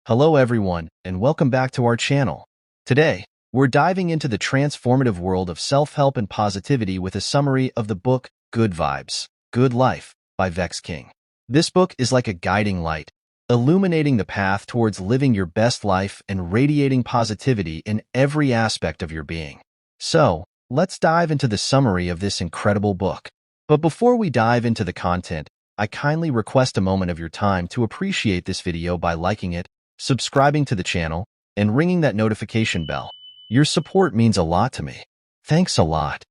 Hello everyone, and welcome back to our channel. Today, we're diving into the transformative world of self-help and positivity with a summary of the book Good Vibes, Good Life by Vex King. This book is like a guiding light, illuminating the path towards living your best life and radiating positivity in every aspect of your being. So, let's dive into the summary of this incredible book. But before we dive into the content, I kindly request a moment of your time to appreciate this video by liking it, subscribing to the channel, and ringing that notification bell. Your support means a lot to me. Thanks a lot.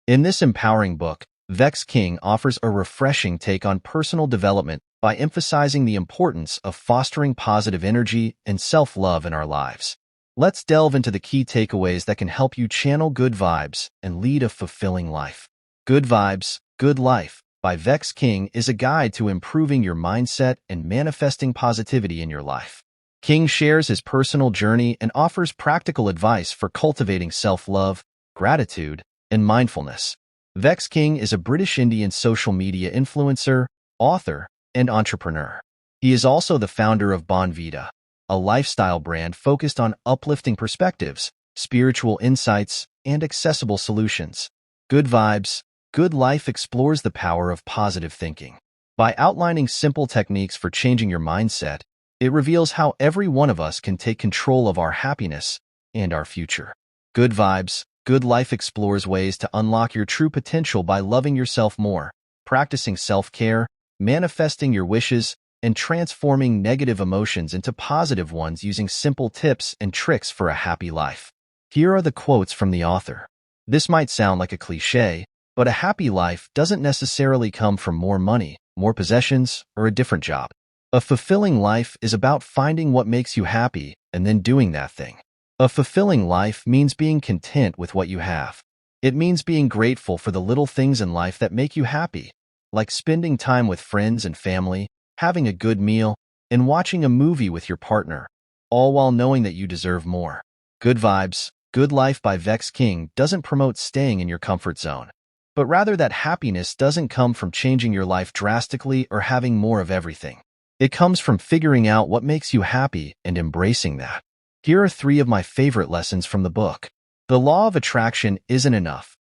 In this empowering book, Vex King offers a refreshing take on personal development by emphasizing the importance of fostering positive energy and self-love in our lives. Let's delve into the key takeaways that can help you channel good vibes and lead a fulfilling life. Good Vibes, Good Life by Vex King is a guide to improving your mindset and manifesting positivity in your life. King shares his personal journey and offers practical advice for cultivating self-love, gratitude, and mindfulness. Vex King is a British Indian social media influencer, author, and entrepreneur. He is also the founder of Bonvita, a lifestyle brand focused on uplifting perspectives, spiritual insights, and accessible solutions. Good Vibes, Good Life explores the power of positive thinking. By outlining simple techniques for changing your mindset, it reveals how every one of us can take control of our happiness and our future. Good Vibes, Good Life explores ways to unlock your true potential by loving yourself more, practicing self-care, manifesting your wishes, and transforming negative emotions into positive ones using simple tips and tricks for a happy life. Here are the quotes from the author. This might sound like a cliché, but a happy life doesn't necessarily come from more money, more possessions, or a different job. A fulfilling life is about finding what makes you happy and then doing that thing. A fulfilling life means being content with what you have. It means being grateful for the little things in life that make you happy, like spending time with friends and family, having a good meal, and watching a movie with your partner, all while knowing that you deserve more. Good Vibes, Good Life by Vex King doesn't promote staying in your comfort zone, but rather that happiness doesn't come from changing your life drastically or having more of everything. It comes from figuring out what makes you happy and embracing that. Here are 3 of my favorite lessons from the book. The law of attraction isn't enough.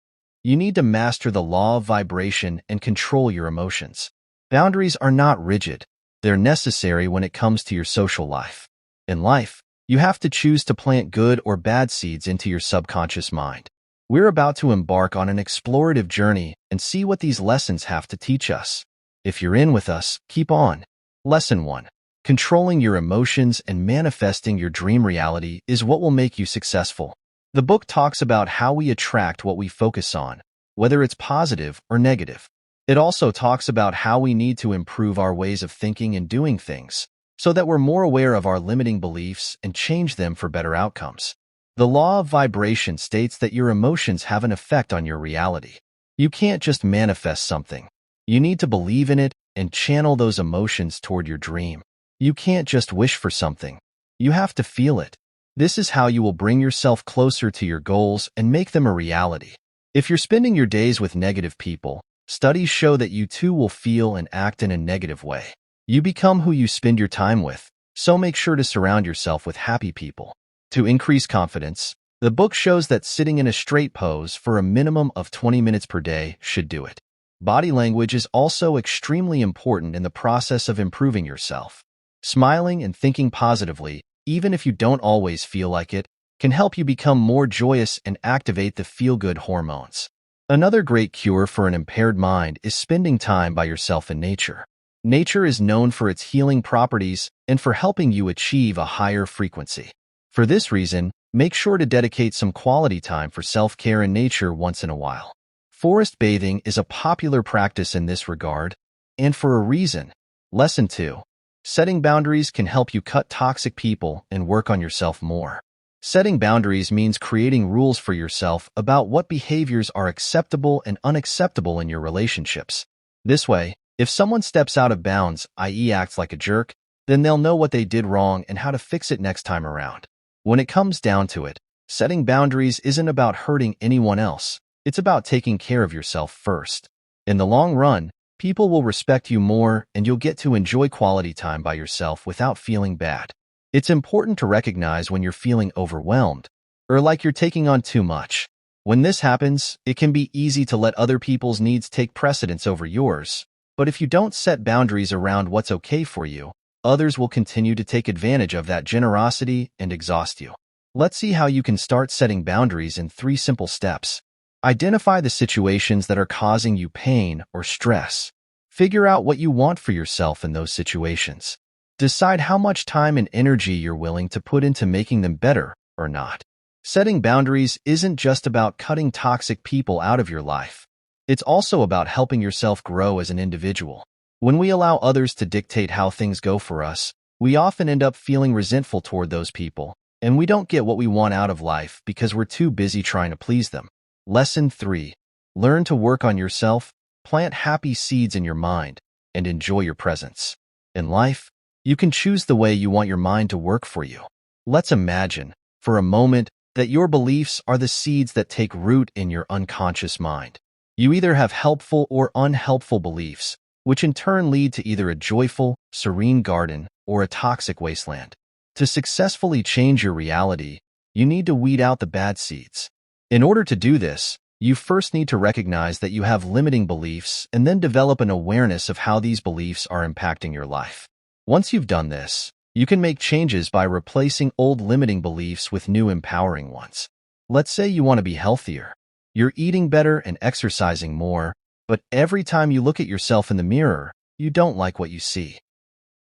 You need to master the law of vibration and control your emotions. Boundaries are not rigid. They're necessary when it comes to your social life. In life, you have to choose to plant good or bad seeds into your subconscious mind. We're about to embark on an explorative journey and see what these lessons have to teach us. If you're in with us, keep on. Lesson 1. Controlling your emotions and manifesting your dream reality is what will make you successful. The book talks about how we attract what we focus on, whether it's positive or negative. It also talks about how we need to improve our ways of thinking and doing things, so that we're more aware of our limiting beliefs and change them for better outcomes. The law of vibration states that your emotions have an effect on your reality. You can't just manifest something. You need to believe in it and channel those emotions toward your dream. You can't just wish for something. You have to feel it. This is how you will bring yourself closer to your goals and make them a reality. If you're spending your days with negative people, studies show that you too will feel and act in a negative way. You become who you spend your time with, so make sure to surround yourself with happy people. To increase confidence, the book shows that sitting in a straight pose for a minimum of 20 minutes per day should do it. Body language is also extremely important in the process of improving yourself. Smiling and thinking positively, even if you don't always feel like it, can help you become more joyous and activate the feel-good hormones. Another great cure for an impaired mind is spending time by yourself in nature. Nature is known for its healing properties and for helping you achieve a higher frequency. For this reason, make sure to dedicate some quality time for self-care in nature once in a while. Forest bathing is a popular practice in this regard, and for a reason. Lesson 2. Setting boundaries can help you cut toxic people and work on yourself more. Setting boundaries means creating rules for yourself about what behaviors are acceptable and unacceptable in your relationships. This way, if someone steps out of bounds, i.e. acts like a jerk, then they'll know what they did wrong and how to fix it next time around. When it comes down to it, setting boundaries isn't about hurting anyone else. It's about taking care of yourself first. In the long run, People will respect you more, and you'll get to enjoy quality time by yourself without feeling bad. It's important to recognize when you're feeling overwhelmed or like you're taking on too much. When this happens, it can be easy to let other people's needs take precedence over yours. But if you don't set boundaries around what's okay for you, others will continue to take advantage of that generosity and exhaust you. Let's see how you can start setting boundaries in 3 simple steps. Identify the situations that are causing you pain or stress. Figure out what you want for yourself in those situations. Decide how much time and energy you're willing to put into making them better or not. Setting boundaries isn't just about cutting toxic people out of your life. It's also about helping yourself grow as an individual. When we allow others to dictate how things go for us, we often end up feeling resentful toward those people, and we don't get what we want out of life because we're too busy trying to please them. Lesson 3. Learn to work on yourself, plant happy seeds in your mind, and enjoy your presence. In life, you can choose the way you want your mind to work for you. Let's imagine, for a moment, that your beliefs are the seeds that take root in your unconscious mind. You either have helpful or unhelpful beliefs, which in turn lead to either a joyful, serene garden or a toxic wasteland. To successfully change your reality, you need to weed out the bad seeds. In order to do this, you first need to recognize that you have limiting beliefs and then develop an awareness of how these beliefs are impacting your life. Once you've done this, you can make changes by replacing old limiting beliefs with new empowering ones. Let's say you want to be healthier. You're eating better and exercising more, but every time you look at yourself in the mirror, you don't like what you see.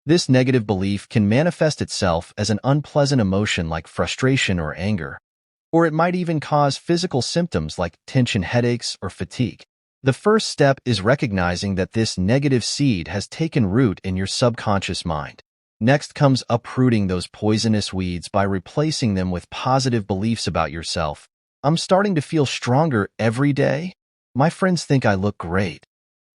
This negative belief can manifest itself as an unpleasant emotion like frustration or anger, or it might even cause physical symptoms like tension headaches or fatigue. The first step is recognizing that this negative seed has taken root in your subconscious mind. Next comes uprooting those poisonous weeds by replacing them with positive beliefs about yourself. I'm starting to feel stronger every day. My friends think I look great.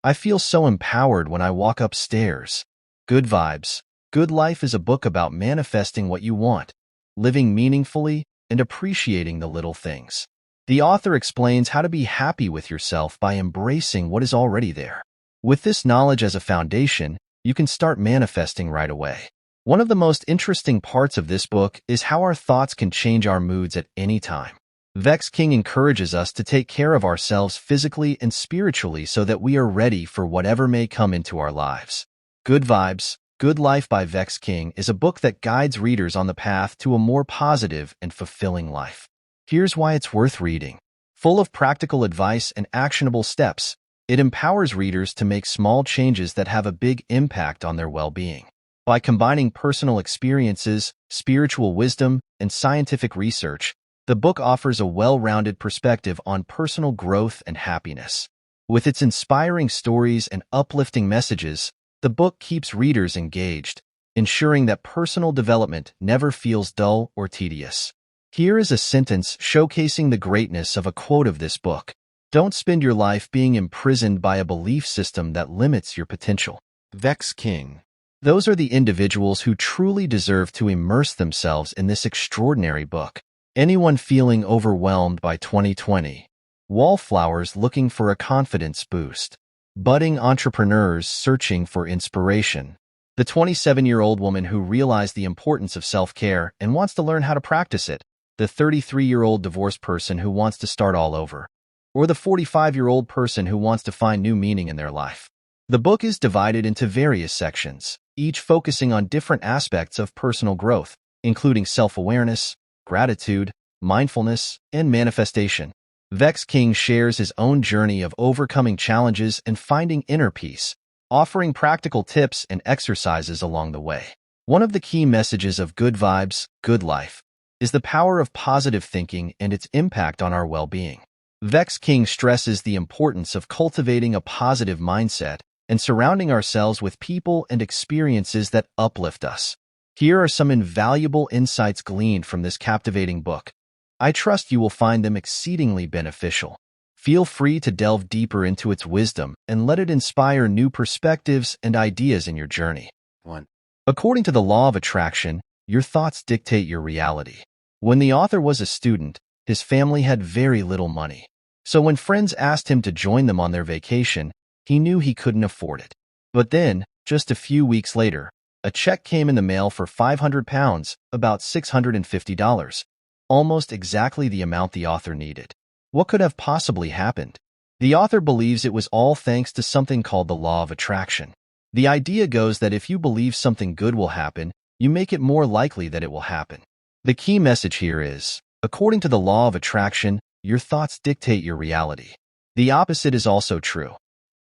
I feel so empowered when I walk upstairs. Good vibes. Good Life is a book about manifesting what you want, living meaningfully, and appreciating the little things. The author explains how to be happy with yourself by embracing what is already there. With this knowledge as a foundation, you can start manifesting right away. One of the most interesting parts of this book is how our thoughts can change our moods at any time. Vex King encourages us to take care of ourselves physically and spiritually so that we are ready for whatever may come into our lives. Good Vibes, Good Life by Vex King is a book that guides readers on the path to a more positive and fulfilling life. Here's why it's worth reading. Full of practical advice and actionable steps, it empowers readers to make small changes that have a big impact on their well-being. By combining personal experiences, spiritual wisdom, and scientific research, the book offers a well-rounded perspective on personal growth and happiness. With its inspiring stories and uplifting messages, the book keeps readers engaged, ensuring that personal development never feels dull or tedious. Here is a sentence showcasing the greatness of a quote of this book. Don't spend your life being imprisoned by a belief system that limits your potential. Vex King. Those are the individuals who truly deserve to immerse themselves in this extraordinary book. Anyone feeling overwhelmed by 2020? Wallflowers looking for a confidence boost. Budding entrepreneurs searching for inspiration. The 27-year-old woman who realized the importance of self-care and wants to learn how to practice it. The 33-year-old divorced person who wants to start all over. Or the 45-year-old person who wants to find new meaning in their life. The book is divided into various sections, each focusing on different aspects of personal growth, including self-awareness, gratitude, mindfulness, and manifestation. Vex King shares his own journey of overcoming challenges and finding inner peace, offering practical tips and exercises along the way. One of the key messages of Good Vibes, Good Life is the power of positive thinking and its impact on our well-being. Vex King stresses the importance of cultivating a positive mindset and surrounding ourselves with people and experiences that uplift us. Here are some invaluable insights gleaned from this captivating book. I trust you will find them exceedingly beneficial. Feel free to delve deeper into its wisdom and let it inspire new perspectives and ideas in your journey. 1. According to the law of attraction, your thoughts dictate your reality. When the author was a student, his family had very little money. So when friends asked him to join them on their vacation, he knew he couldn't afford it. But then, just a few weeks later, a check came in the mail for £500, about $650, almost exactly the amount the author needed. What could have possibly happened? The author believes it was all thanks to something called the law of attraction. The idea goes that if you believe something good will happen, you make it more likely that it will happen. The key message here is, according to the law of attraction, your thoughts dictate your reality. The opposite is also true.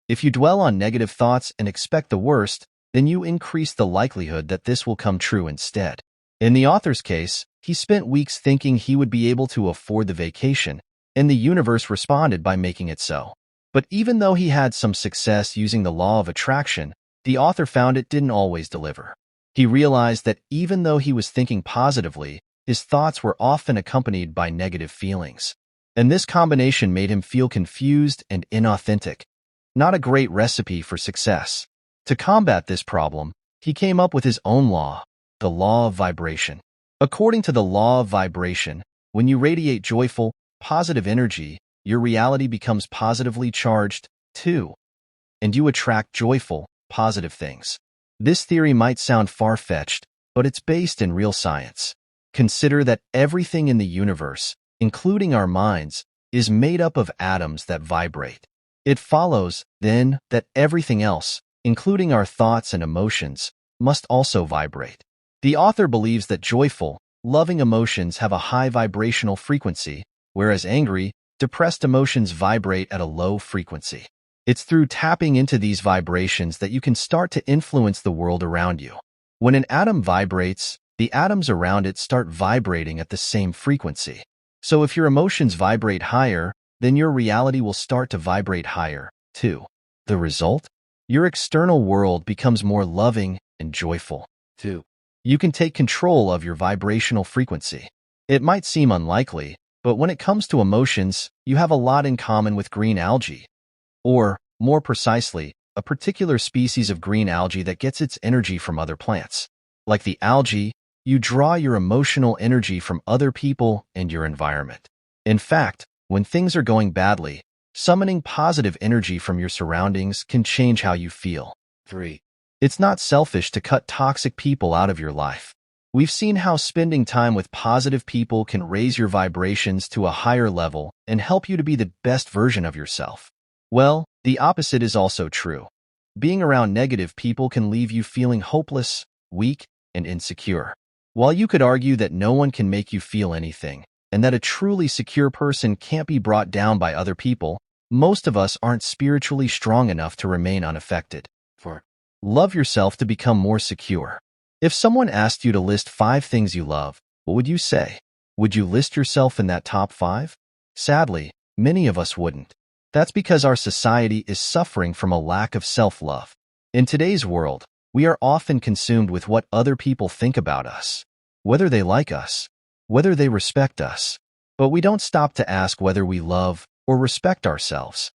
If you dwell on negative thoughts and expect the worst, then you increase the likelihood that this will come true instead. In the author's case, he spent weeks thinking he would be able to afford the vacation, and the universe responded by making it so. But even though he had some success using the law of attraction, the author found it didn't always deliver. He realized that even though he was thinking positively, his thoughts were often accompanied by negative feelings. And this combination made him feel confused and inauthentic. Not a great recipe for success. To combat this problem, he came up with his own law, the law of vibration. According to the law of vibration, when you radiate joyful, positive energy, your reality becomes positively charged, too. And you attract joyful, positive things. This theory might sound far-fetched, but it's based in real science. Consider that everything in the universe, including our minds, is made up of atoms that vibrate. It follows, then, that everything else, including our thoughts and emotions, must also vibrate. The author believes that joyful, loving emotions have a high vibrational frequency, whereas angry, depressed emotions vibrate at a low frequency. It's through tapping into these vibrations that you can start to influence the world around you. When an atom vibrates, the atoms around it start vibrating at the same frequency. So if your emotions vibrate higher, then your reality will start to vibrate higher, too. The result? Your external world becomes more loving and joyful, too. You can take control of your vibrational frequency. It might seem unlikely, but when it comes to emotions, you have a lot in common with green algae. Or, more precisely, a particular species of green algae that gets its energy from other plants. Like the algae, you draw your emotional energy from other people and your environment. In fact, when things are going badly, summoning positive energy from your surroundings can change how you feel. 3. It's not selfish to cut toxic people out of your life. We've seen how spending time with positive people can raise your vibrations to a higher level and help you to be the best version of yourself. Well, the opposite is also true. Being around negative people can leave you feeling hopeless, weak, and insecure. While you could argue that no one can make you feel anything, and that a truly secure person can't be brought down by other people, most of us aren't spiritually strong enough to remain unaffected. 4. Love yourself to become more secure. If someone asked you to list 5 things you love, what would you say? Would you list yourself in that top 5? Sadly, many of us wouldn't. That's because our society is suffering from a lack of self-love. In today's world, we are often consumed with what other people think about us, whether they like us, whether they respect us, but we don't stop to ask whether we love or respect ourselves.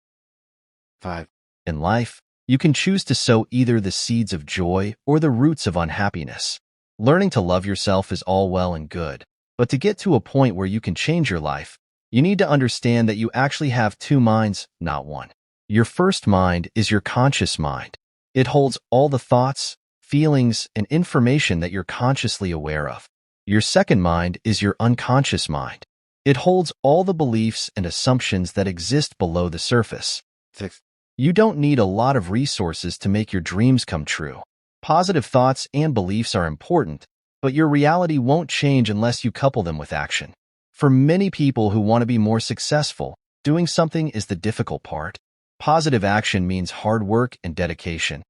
5. In life, you can choose to sow either the seeds of joy or the roots of unhappiness. Learning to love yourself is all well and good, but to get to a point where you can change your life, you need to understand that you actually have 2 minds, not one. Your first mind is your conscious mind. It holds all the thoughts, feelings, and information that you're consciously aware of. Your second mind is your unconscious mind. It holds all the beliefs and assumptions that exist below the surface. 6. You don't need a lot of resources to make your dreams come true. Positive thoughts and beliefs are important, but your reality won't change unless you couple them with action. For many people who want to be more successful, doing something is the difficult part. Positive action means hard work and dedication.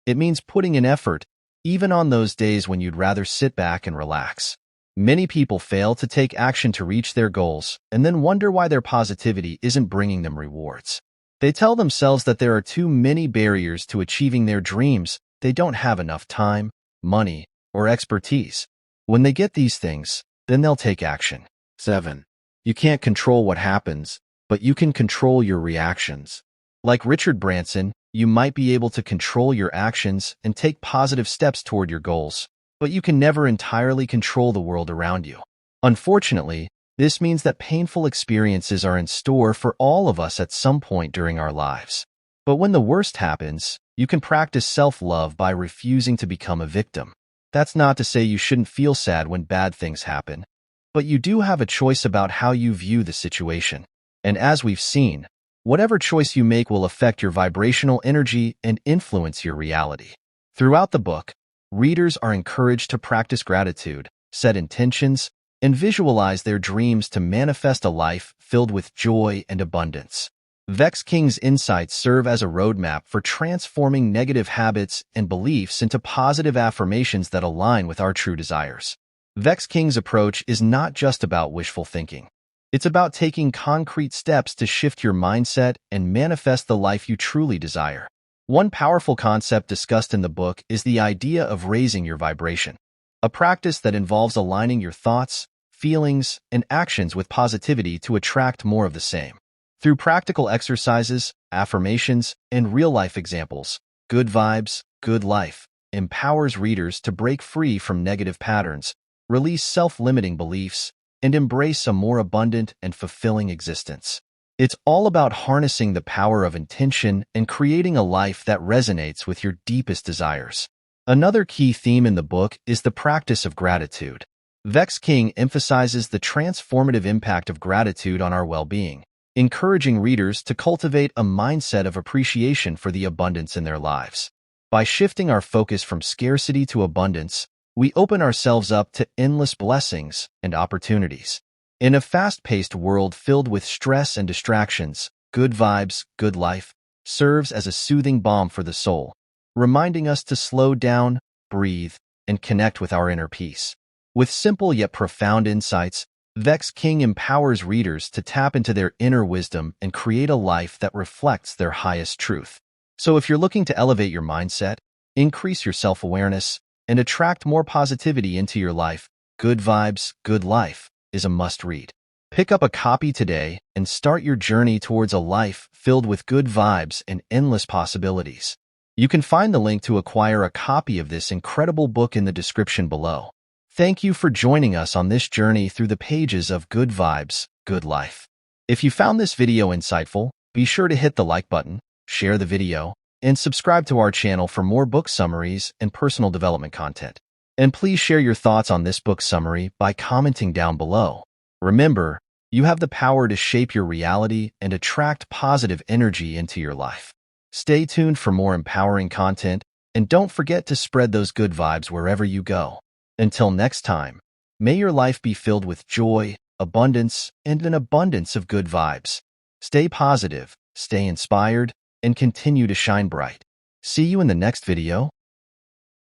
It means putting in effort, even on those days when you'd rather sit back and relax. Many people fail to take action to reach their goals and then wonder why their positivity isn't bringing them rewards. They tell themselves that there are too many barriers to achieving their dreams. They don't have enough time, money, or expertise. When they get these things, then they'll take action. 7. You can't control what happens, but you can control your reactions. Like Richard Branson, you might be able to control your actions and take positive steps toward your goals, but you can never entirely control the world around you. Unfortunately, this means that painful experiences are in store for all of us at some point during our lives. But when the worst happens, you can practice self-love by refusing to become a victim. That's not to say you shouldn't feel sad when bad things happen, but you do have a choice about how you view the situation. And as we've seen, whatever choice you make will affect your vibrational energy and influence your reality. Throughout the book, readers are encouraged to practice gratitude, set intentions, and visualize their dreams to manifest a life filled with joy and abundance. Vex King's insights serve as a roadmap for transforming negative habits and beliefs into positive affirmations that align with our true desires. Vex King's approach is not just about wishful thinking. It's about taking concrete steps to shift your mindset and manifest the life you truly desire. One powerful concept discussed in the book is the idea of raising your vibration, a practice that involves aligning your thoughts, feelings, and actions with positivity to attract more of the same. Through practical exercises, affirmations, and real-life examples, Good Vibes, Good Life empowers readers to break free from negative patterns, release self-limiting beliefs, and embrace a more abundant and fulfilling existence. It's all about harnessing the power of intention and creating a life that resonates with your deepest desires. Another key theme in the book is the practice of gratitude. Vex King emphasizes the transformative impact of gratitude on our well-being, encouraging readers to cultivate a mindset of appreciation for the abundance in their lives. By shifting our focus from scarcity to abundance, we open ourselves up to endless blessings and opportunities. In a fast-paced world filled with stress and distractions, Good Vibes, Good Life serves as a soothing balm for the soul, reminding us to slow down, breathe, and connect with our inner peace. With simple yet profound insights, Vex King empowers readers to tap into their inner wisdom and create a life that reflects their highest truth. So if you're looking to elevate your mindset, increase your self-awareness, and attract more positivity into your life, Good Vibes, Good Life is a must-read. Pick up a copy today and start your journey towards a life filled with good vibes and endless possibilities. You can find the link to acquire a copy of this incredible book in the description below. Thank you for joining us on this journey through the pages of Good Vibes, Good Life. If you found this video insightful, be sure to hit the like button, share the video, and subscribe to our channel for more book summaries and personal development content. And please share your thoughts on this book summary by commenting down below. Remember, you have the power to shape your reality and attract positive energy into your life. Stay tuned for more empowering content, and don't forget to spread those good vibes wherever you go. Until next time, may your life be filled with joy, abundance, and an abundance of good vibes. Stay positive, stay inspired, and continue to shine bright. See you in the next video.